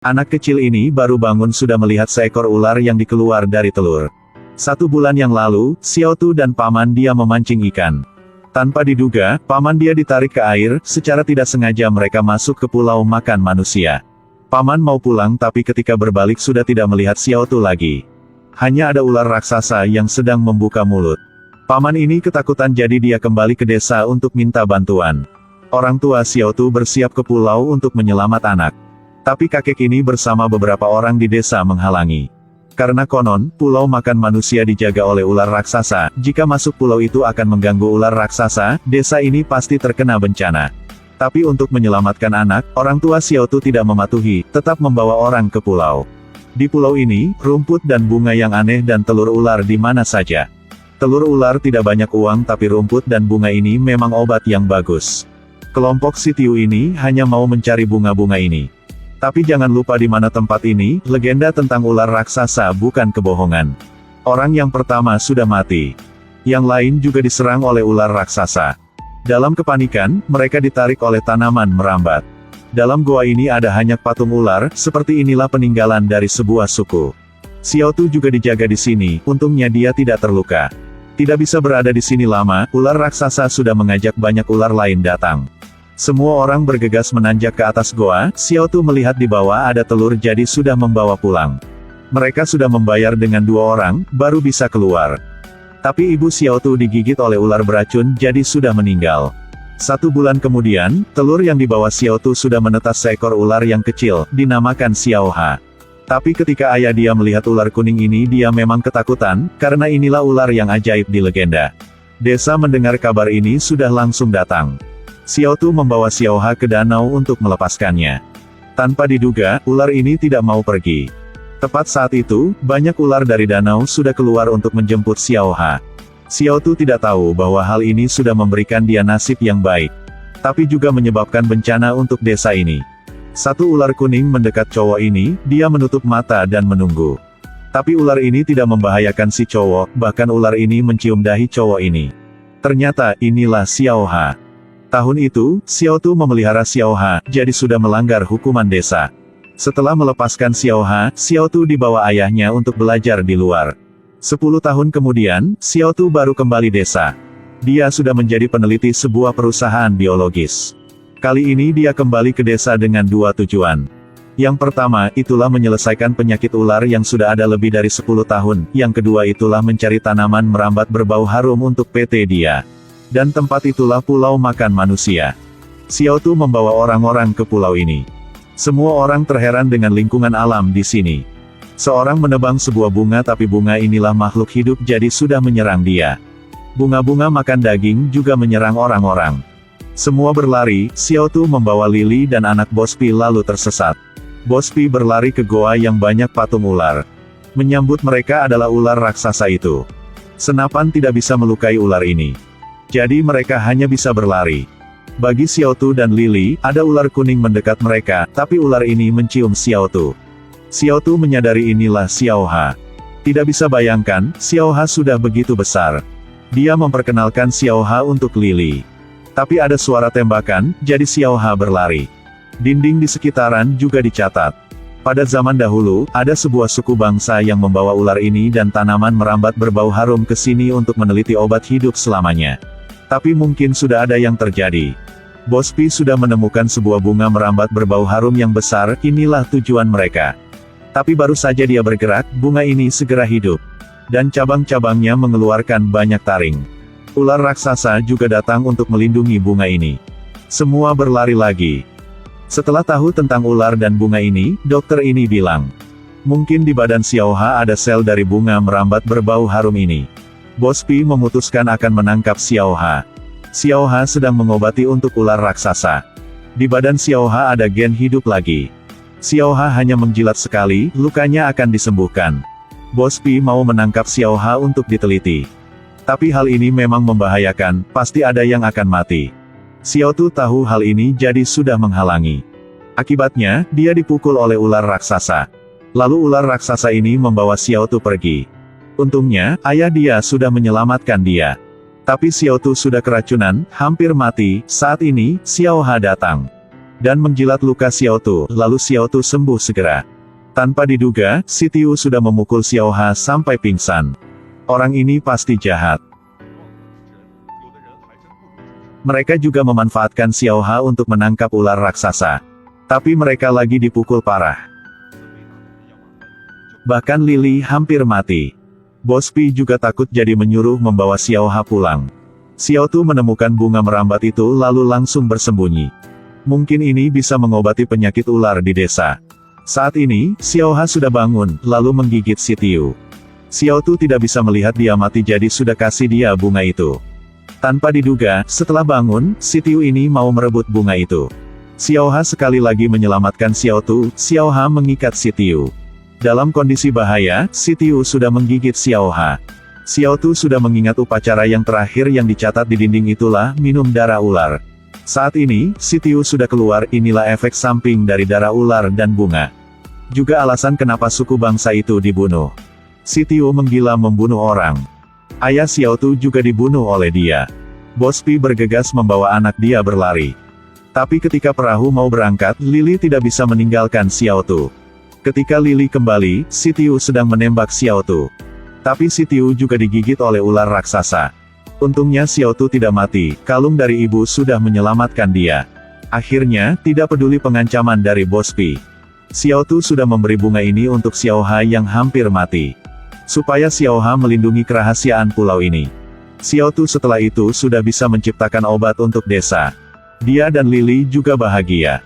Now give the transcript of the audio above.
Anak kecil ini baru bangun sudah melihat seekor ular yang dikeluar dari telur. 1 bulan yang lalu, Xiao Tu dan paman dia memancing ikan. Tanpa diduga, paman dia ditarik ke air, secara tidak sengaja mereka masuk ke pulau makan manusia. Paman mau pulang tapi ketika berbalik sudah tidak melihat Xiao Tu lagi. Hanya ada ular raksasa yang sedang membuka mulut. Paman ini ketakutan jadi dia kembali ke desa untuk minta bantuan. Orang tua Xiao Tu bersiap ke pulau untuk menyelamat anak. Tapi kakek ini bersama beberapa orang di desa menghalangi. Karena konon, pulau makan manusia dijaga oleh ular raksasa, jika masuk pulau itu akan mengganggu ular raksasa, desa ini pasti terkena bencana. Tapi untuk menyelamatkan anak, orang tua Xiao Tu tidak mematuhi, tetap membawa orang ke pulau. Di pulau ini, rumput dan bunga yang aneh dan telur ular di mana saja. Telur ular tidak banyak uang tapi rumput dan bunga ini memang obat yang bagus. Kelompok si Tiu ini hanya mau mencari bunga-bunga ini. Tapi jangan lupa di mana tempat ini, legenda tentang ular raksasa bukan kebohongan. Orang yang pertama sudah mati. Yang lain juga diserang oleh ular raksasa. Dalam kepanikan, mereka ditarik oleh tanaman merambat. Dalam goa ini ada hanya patung ular, seperti inilah peninggalan dari sebuah suku. Xiao Tu juga dijaga di sini, untungnya dia tidak terluka. Tidak bisa berada di sini lama, ular raksasa sudah mengajak banyak ular lain datang. Semua orang bergegas menanjak ke atas goa, Xiao Tu melihat di bawah ada telur jadi sudah membawa pulang. Mereka sudah membayar dengan 2 orang, baru bisa keluar. Tapi ibu Xiao Tu digigit oleh ular beracun jadi sudah meninggal. 1 bulan kemudian, telur yang dibawa Xiao Tu sudah menetas seekor ular yang kecil, dinamakan Xiao Ha. Tapi ketika ayah dia melihat ular kuning ini dia memang ketakutan, karena inilah ular yang ajaib di legenda. Desa mendengar kabar ini sudah langsung datang. Xiao Tu membawa Xiao Ha ke danau untuk melepaskannya. Tanpa diduga, ular ini tidak mau pergi. Tepat saat itu, banyak ular dari danau sudah keluar untuk menjemput Xiao Ha. Xiao Tu tidak tahu bahwa hal ini sudah memberikan dia nasib yang baik. Tapi juga menyebabkan bencana untuk desa ini. 1 ular kuning mendekat cowok ini, dia menutup mata dan menunggu. Tapi ular ini tidak membahayakan si cowok, bahkan ular ini mencium dahi cowok ini. Ternyata, inilah Xiao Ha. Tahun itu, Xiao Tu memelihara Xiao Ha, jadi sudah melanggar hukuman desa. Setelah melepaskan Xiao Ha, Xiao Tu dibawa ayahnya untuk belajar di luar. 10 tahun kemudian, Xiao Tu baru kembali desa. Dia sudah menjadi peneliti sebuah perusahaan biologis. Kali ini dia kembali ke desa dengan 2 tujuan. Yang pertama, itulah menyelesaikan penyakit ular yang sudah ada lebih dari 10 tahun. Yang kedua itulah mencari tanaman merambat berbau harum untuk PT dia. Dan tempat itulah pulau makan manusia. Xiao Tu membawa orang-orang ke pulau ini. Semua orang terheran dengan lingkungan alam di sini. Seorang menebang sebuah bunga tapi bunga inilah makhluk hidup jadi sudah menyerang dia. Bunga-bunga makan daging juga menyerang orang-orang. Semua berlari, Xiao Tu membawa Lily dan anak Bospi lalu tersesat. Bospi berlari ke goa yang banyak patung ular. Menyambut mereka adalah ular raksasa itu. Senapan tidak bisa melukai ular ini. Jadi mereka hanya bisa berlari. Bagi Xiao Tu dan Lily, ada ular kuning mendekat mereka, tapi ular ini mencium Xiao Tu. Xiao Tu menyadari inilah Xiao Ha. Tidak bisa bayangkan, Xiao Ha sudah begitu besar. Dia memperkenalkan Xiao Ha untuk Lily. Tapi ada suara tembakan, jadi Xiao Ha berlari. Dinding di sekitaran juga dicatat. Pada zaman dahulu, ada sebuah suku bangsa yang membawa ular ini dan tanaman merambat berbau harum ke sini untuk meneliti obat hidup selamanya. Tapi mungkin sudah ada yang terjadi. Bospi sudah menemukan sebuah bunga merambat berbau harum yang besar, inilah tujuan mereka. Tapi baru saja dia bergerak, bunga ini segera hidup. Dan cabang-cabangnya mengeluarkan banyak taring. Ular raksasa juga datang untuk melindungi bunga ini. Semua berlari lagi. Setelah tahu tentang ular dan bunga ini, dokter ini bilang, mungkin di badan Xiao Ha ada sel dari bunga merambat berbau harum ini. Bospi memutuskan akan menangkap Xiao Ha. Xiao Ha sedang mengobati untuk ular raksasa. Di badan Xiao Ha ada gen hidup lagi. Xiao Ha hanya menjilat sekali, lukanya akan disembuhkan. Bospi mau menangkap Xiao Ha untuk diteliti. Tapi hal ini memang membahayakan, pasti ada yang akan mati. Xiao Tu tahu hal ini jadi sudah menghalangi. Akibatnya, dia dipukul oleh ular raksasa. Lalu ular raksasa ini membawa Xiao Tu pergi. Untungnya, ayah dia sudah menyelamatkan dia. Tapi Xiao Tu sudah keracunan, hampir mati. Saat ini, Xiao Ha datang. dan menjilat luka Xiao Tu, lalu Xiao Tu sembuh segera. Tanpa diduga, si Tiu sudah memukul Xiao Ha sampai pingsan. Orang ini pasti jahat. Mereka juga memanfaatkan Xiao Ha untuk menangkap ular raksasa. Tapi mereka lagi dipukul parah. Bahkan Lily hampir mati. Bos Pi juga takut jadi menyuruh membawa Xiao Ha pulang. Xiao Tu menemukan bunga merambat itu lalu langsung bersembunyi. Mungkin ini bisa mengobati penyakit ular di desa. Saat ini, Xiao Ha sudah bangun, lalu menggigit si Tiu. Xiao Tu tidak bisa melihat dia mati jadi sudah kasih dia bunga itu. Tanpa diduga, setelah bangun, si Tiu ini mau merebut bunga itu. Xiao Ha sekali lagi menyelamatkan Xiao Tu, Xiao Ha mengikat si Tiu. Dalam kondisi bahaya, si Tiu sudah menggigit Xiao Ha. Xiao Tu sudah mengingat upacara yang terakhir yang dicatat di dinding itulah, minum darah ular. Saat ini, si Tiu sudah keluar, inilah efek samping dari darah ular dan bunga. Juga alasan kenapa suku bangsa itu dibunuh. Si Tiu menggila membunuh orang. Ayah Xiao Tu juga dibunuh oleh dia. Bos Pi bergegas membawa anak dia berlari. Tapi ketika perahu mau berangkat, Lily tidak bisa meninggalkan Xiao Tu. Ketika Lily kembali, si Tiu sedang menembak Xiao Tu. Tapi si Tiu juga digigit oleh ular raksasa. Untungnya Xiao Tu tidak mati, kalung dari ibu sudah menyelamatkan dia. Akhirnya, tidak peduli pengancaman dari Bos Pi. Xiao Tu sudah memberi bunga ini untuk Xiao Ha yang hampir mati. Supaya Xiao Ha melindungi kerahasiaan pulau ini. Xiao Tu setelah itu sudah bisa menciptakan obat untuk desa. Dia dan Lily juga bahagia.